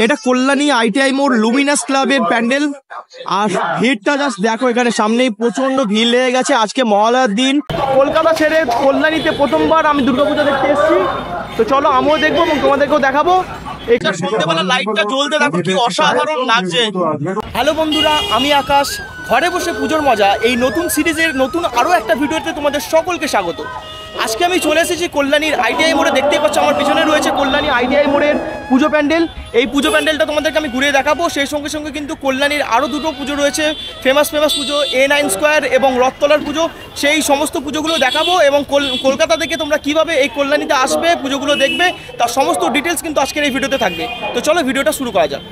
এটা কল্যাণী আইটিআই মোড় লুমিনাস ক্লাবের প্যান্ডেল। আর ভিড়টা জাস্ট দেখো, এখানে সামনেই প্রচন্ড ভিড় লেগে গেছে। আজকে মহালয়ার দিন। কলকাতা ছেড়ে কল্যাণীতে প্রথমবার আমি দুর্গাপূজা দেখতে এসেছি। তো চলো আমিও দেখবো এবং তোমাদেরকেও দেখাবো। এখানে সন্ধ্যেবেলা লাইটটা জ্বলতে দেখো কি অসাধারণ লাগছে। হ্যালো বন্ধুরা, আমি আকাশ। ঘরে বসে পুজোর মজা এই নতুন সিরিজের নতুন আরও একটা ভিডিওতে তোমাদের সকলকে স্বাগত। আজকে আমি চলে এসেছি কল্যাণীর আইটিআই মোড়ে। দেখতেই পাচ্ছ আমার পিছনে রয়েছে কল্যাণী আইটিআই মোড়ের পুজো প্যান্ডেল। এই পুজো প্যান্ডেলটা তোমাদেরকে আমি ঘুরিয়ে দেখাবো। সেই সঙ্গে সঙ্গে কিন্তু কল্যাণীর আরও দুটো পুজো রয়েছে, ফেমাস পুজো A9 স্কোয়ার এবং রথতলার পুজো। সেই সমস্ত পুজোগুলো দেখাবো এবং কলকাতা থেকে তোমরা কিভাবে এই কল্যাণীতে আসবে, পুজোগুলো দেখবে, তার সমস্ত ডিটেলস কিন্তু আজকের এই ভিডিওতে থাকবে। তো চলো ভিডিওটা শুরু করা যাক।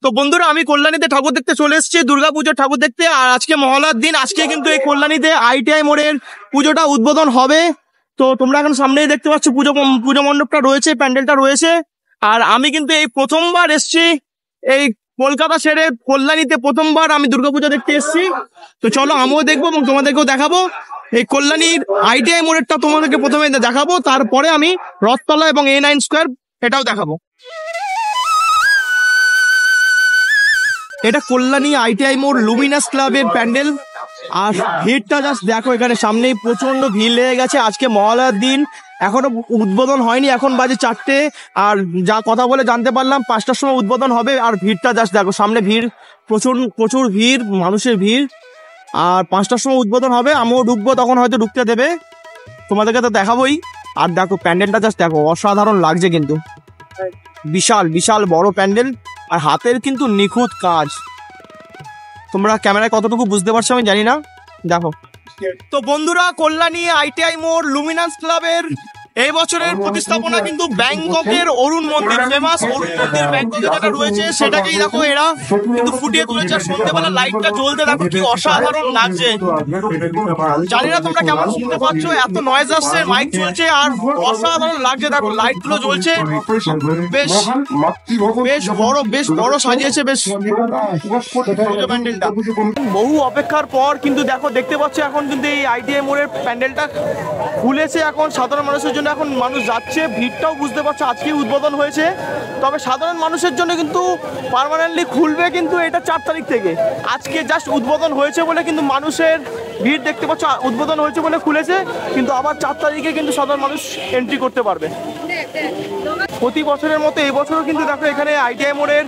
তো বন্ধুরা, আমি কল্যাণীতে ঠাকুর দেখতে চলে এসেছি, দুর্গাপুজোর ঠাকুর দেখতে। আর আজকে মহালয়ার দিন। আজকে কিন্তু এই কল্যাণীতে আইটিআই মোড়ের পুজোটা উদ্বোধন হবে। তো তোমরা এখন সামনেই দেখতে পাচ্ছ পুজো মণ্ডপটা রয়েছে, প্যান্ডেলটা রয়েছে। আর আমি কিন্তু এই প্রথমবার এসেছি এই কলকাতা ছেড়ে কল্যাণীতে, প্রথমবার আমি দুর্গাপুজো দেখতে এসেছি। তো চলো আমিও দেখবো এবং তোমাদেরকেও দেখাবো। এই কল্যাণীর আইটিআই মোড়েরটা তোমাদেরকে প্রথমে দেখাবো, তারপরে আমি রথতলা এবং A9 স্কোয়ার এটাও দেখাবো। এটা কল্যাণী আইটিআই মোড় লুমিনাস ক্লাবের প্যান্ডেল। আর ভিড়টা জাস্ট দেখো, এখানে সামনেই প্রচন্ড ভিড় লেগে গেছে। আজকে মহালয়ার দিন, এখনো উদ্বোধন হয়নি, এখন বাজে 4টে। আর যা কথা বলে জানতে পারলাম 5টার সময় উদ্বোধন হবে। আর ভিড়টা জাস্ট দেখো, সামনে ভিড়, প্রচুর ভিড়, মানুষের ভিড়। আর 5টার সময় উদ্বোধন হবে, আমিও ঢুকবো, তখন হয়তো ঢুকতে দেবে, তোমাদেরকে তো দেখাবোই। আর দেখো প্যান্ডেলটা জাস্ট দেখো, অসাধারণ লাগছে কিন্তু। বিশাল বড় প্যান্ডেল, আর হাতের কিন্তু নিখুঁত কাজ। তোমরা ক্যামেরায় কতটুকু বুঝতে পারছো আমি জানি না, দেখো। তো বন্ধুরা, কল্যাণী আইটিআই মোড় লুমিনাস ক্লাবের এই বছরের প্রতিস্থাপনা কিন্তু ব্যাংককের অরুণ মন্দির, ফেমাস অরুণ মন্দির ব্যাংককে যেটা রয়েছে সেটাকেই দেখো এরা কিন্তু ফুটিয়ে তুলেছে। সন্ধ্যেবেলা লাইটটা জ্বলতে দেখো কি অসাধারণ লাগছে। জানি না তোমরা কেমন শুনতে পাচ্ছ, এত নয়েজ আসছে, মাইক চলছে, আর অসাধারণ লাগছে। দেখো লাইট গুলো জ্বলছে, বেশ বড় সাজিয়েছে বেশ প্যান্ডেলটা। বহু অপেক্ষার পর কিন্তু দেখতে পাচ্ছ এখন কিন্তু এই আইটিআই মোড়ের প্যান্ডেলটা খুলেছে। এখন সাধারণ মানুষের জন্য এখন মানুষ যাচ্ছে, ভিড়টাও বুঝতে পারছো, আজকেই উদ্বোধন হয়েছে। তবে সাধারণ মানুষের জন্য কিন্তু পার্মানেন্টলি খুলবে কিন্তু এটা 4 তারিখ থেকে। আজকে জাস্ট উদ্বোধন হয়েছে বলে কিন্তু মানুষের ভিড় দেখতে পাচ্ছ, উদ্বোধন হয়েছে বলে খুলেছে, কিন্তু আবার 4 তারিখে কিন্তু সাধারণ মানুষ এন্ট্রি করতে পারবে। প্রতি বছরের মতো এই বছরও কিন্তু দেখো এখানে আইটিআই মোড়ের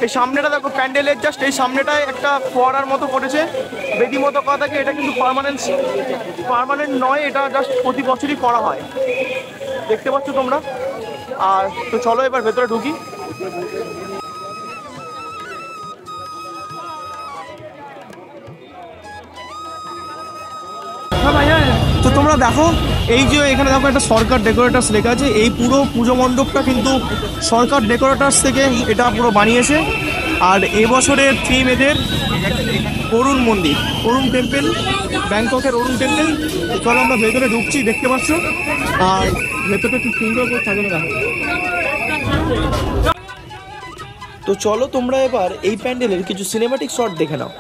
এই সামনেটা দেখো, প্যান্ডেলের জাস্ট এই সামনেটায় একটা ফোয়ারার মতো করেছে, বেদি মতো করা থাকে। এটা কিন্তু পার্মানেন্ট নয়, এটা জাস্ট প্রতি বছরই করা হয়, দেখতে পাচ্ছ তোমরা। আর তো চলো এবার ভেতরে ঢুকি। তো তোমরা দেখো, এই যে এখানে দেখো একটা সরকার ডেকোরেটার্স লেখা আছে। এই পুরো পুজো মণ্ডপটা কিন্তু সরকার ডেকোরেটার্স থেকে এটা পুরো বানিয়েছে। আর এবছরের থিম এদের অরুণ মন্দির, অরুণ টেম্পল, ব্যাংককের অরুণ টেম্পল। চলো আমরা ভেতরে ঢুকছি, দেখতে পাচ্ছ। আর ভেতরটা খুব সুন্দর করে সাজানো দেখো। তো চলো তোমরা এবার এই প্যান্ডেলের কিছু সিনেমাটিক শট দেখে নাও।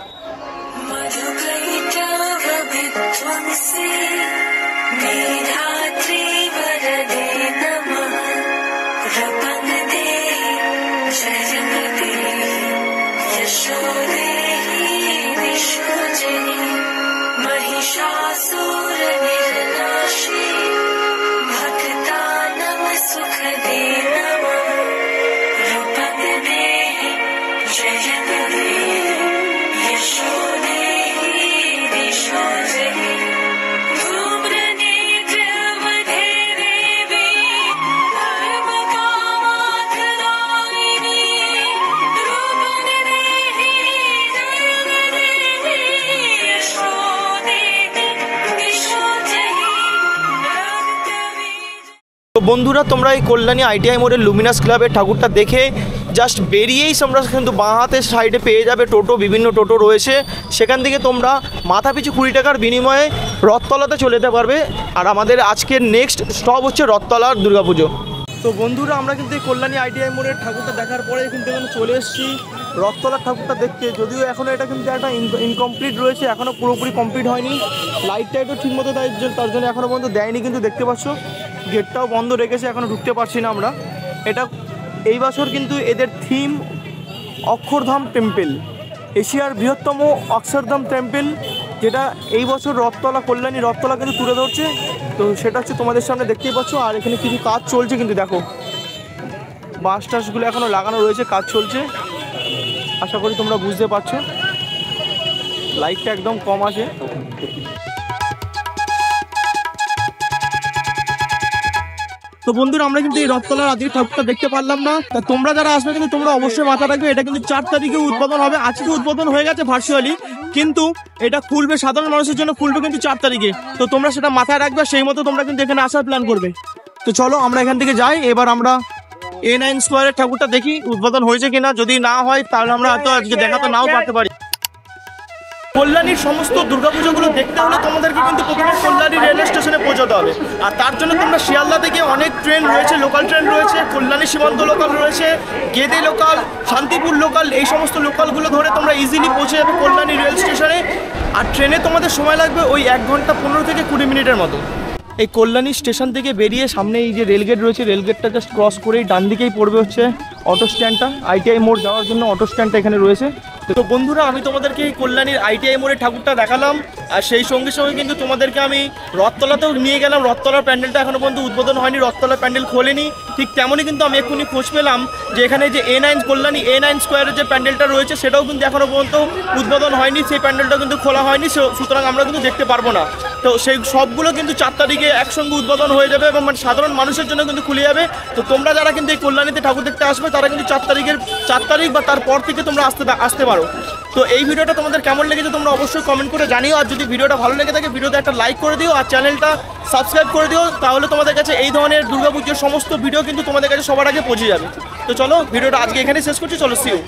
বন্ধুরা, তোমরা এই কল্যাণী আইটিআই মোড়ের লুমিনাস ক্লাবের ঠাকুরটা দেখে জাস্ট বেরিয়েই তোমরা কিন্তু বাঁ হাতের সাইডে পেয়ে যাবে টোটো, বিভিন্ন টোটো রয়েছে। সেখান থেকে তোমরা মাথা পিছু 20 টাকার বিনিময়ে রথতলাতে চলে যেতে পারবে। আর আমাদের আজকের নেক্সট স্টপ হচ্ছে রথতলার দুর্গাপুজো। তো বন্ধুরা, আমরা কিন্তু এই কল্যাণী আইটিআই মোড়ের ঠাকুরটা দেখার পরে কিন্তু এখানে চলে এসেছি রথতলার ঠাকুরটা দেখতে। যদিও এখনও এটা কিন্তু একটা ইনকমপ্লিট রয়েছে, এখনও পুরোপুরি কমপ্লিট হয়নি। লাইট টাইটও ঠিক মতো তার জন্য এখনও পর্যন্ত দেয়নি, কিন্তু দেখতে পাচ্ছ গেটটাও বন্ধ রেখেছে, এখনো ঢুকতে পারছি না আমরা। এটা এই বছর কিন্তু এদের থিম অক্ষরধাম টেম্পল, এশিয়ার বৃহত্তম অক্ষরধাম টেম্পল, যেটা এই বছর রথতলা, কল্যাণী রথতলা কিন্তু তুলে ধরছে। তো সেটা হচ্ছে তোমাদের সামনে দেখতেই পাচ্ছ। আর এখানে কিছু কাজ চলছে কিন্তু, দেখো বাঁশ টাসগুলো এখনো লাগানো রয়েছে, কাজ চলছে। আশা করি তোমরা বুঝতে পারছো, লাইটটা একদম কম আছে। তো বন্ধুরা, আমরা কিন্তু এই রথতলার আজকে ঠাকুরটা দেখতে পারলাম না। তা তোমরা যারা আসবে কিন্তু তোমরা অবশ্যই মাথা রাখবে, এটা কিন্তু 4 তারিখে উদ্বোধন হবে। আজকে উদ্বোধন হয়ে গেছে ভার্চুয়ালি, কিন্তু এটা খুলবে সাধারণ মানুষের জন্য, খুলবে কিন্তু 4 তারিখে। তো তোমরা সেটা মাথায় রাখবে, সেই মতো তোমরা কিন্তু এখানে আসার প্ল্যান করবে। তো চলো আমরা এখান থেকে যাই। এবার আমরা A9 স্কোয়ারের ঠাকুরটা দেখি উদ্বোধন হয়েছে কিনা। যদি না হয় তাহলে আমরা হয়তো আজকে দেখাতে নাও পারতে পারি। কল্যাণীর সমস্ত দুর্গাপুজোগুলো দেখতে হলে তোমাদেরকে কিন্তু প্রথমে কল্যাণী রেল স্টেশনে পৌঁছাতে হবে। আর তার জন্য তোমরা শিয়ালদা থেকে অনেক ট্রেন রয়েছে, লোকাল ট্রেন রয়েছে, কল্যাণী সীমান্ত লোকাল রয়েছে, গেদে লোকাল, শান্তিপুর লোকাল, এই সমস্ত লোকালগুলো ধরে তোমরা ইজিলি পৌঁছে যাবে কল্যাণী রেল স্টেশনে। আর ট্রেনে তোমাদের সময় লাগবে ওই 1 ঘন্টা 15 থেকে 20 মিনিটের মতো। এই কল্যাণী স্টেশন থেকে বেরিয়ে সামনে এই যে রেলগেট রয়েছে, রেলগেটটা জাস্ট ক্রস করেই ডান দিকেই পড়বে হচ্ছে অটো স্ট্যান্ডটা। ITI মোড় যাওয়ার জন্য অটো স্ট্যান্ডটা এখানে রয়েছে। তো বন্ধুরা, আমি তোমাদেরকে এই কল্যাণীর ITI মোড়ের ঠাকুরটা দেখালাম, আর সেই সঙ্গে সঙ্গে কিন্তু তোমাদেরকে আমি রথতলাতেও নিয়ে গেলাম। রথতলার প্যান্ডেলটা এখনো পর্যন্ত উদ্বোধন হয়নি, রথতলার প্যান্ডেল খোলেনি। ঠিক তেমনই কিন্তু আমি এক্ষুনি খোঁজ পেলাম যে এখানে যে A9 কল্যাণী A9 স্কোয়ারের যে প্যান্ডেলটা রয়েছে সেটাও কিন্তু এখনো পর্যন্ত উদ্বোধন হয়নি, সেই প্যান্ডেলটা কিন্তু খোলা হয়নি। সুতরাং আমরা কিন্তু দেখতে পারবো না। তো সেই সবগুলো কিন্তু 4 তারিখে একসঙ্গে উদ্বোধন হয়ে যাবে এবং সাধারণ মানুষের জন্য কিন্তু খুলে যাবে। তো তোমরা যারা কিন্তু এই কল্যাণীতে ঠাকুর দেখতে আসবে তারা কিন্তু 4 তারিখ বা তারপর থেকে তোমরা আসতে পারো। তো এই ভিডিওটা তোমাদের কেমন লেগেছে তোমরা অবশ্যই কমেন্ট করে জানিও। আর যদি ভিডিওটা ভালো লেগে থাকে ভিডিওতে একটা লাইক করে দিও, আর চ্যানেলটা সাবস্ক্রাইব করে দিও। তাহলে তোমাদের কাছে এই ধরনের দুর্গাপুজোর সমস্ত ভিডিও কিন্তু তোমাদের কাছে সবার আগে পৌঁছে যাবে। তো চলো, ভিডিওটা আজকে এখানেই শেষ করছি। চলো, সি ইউ।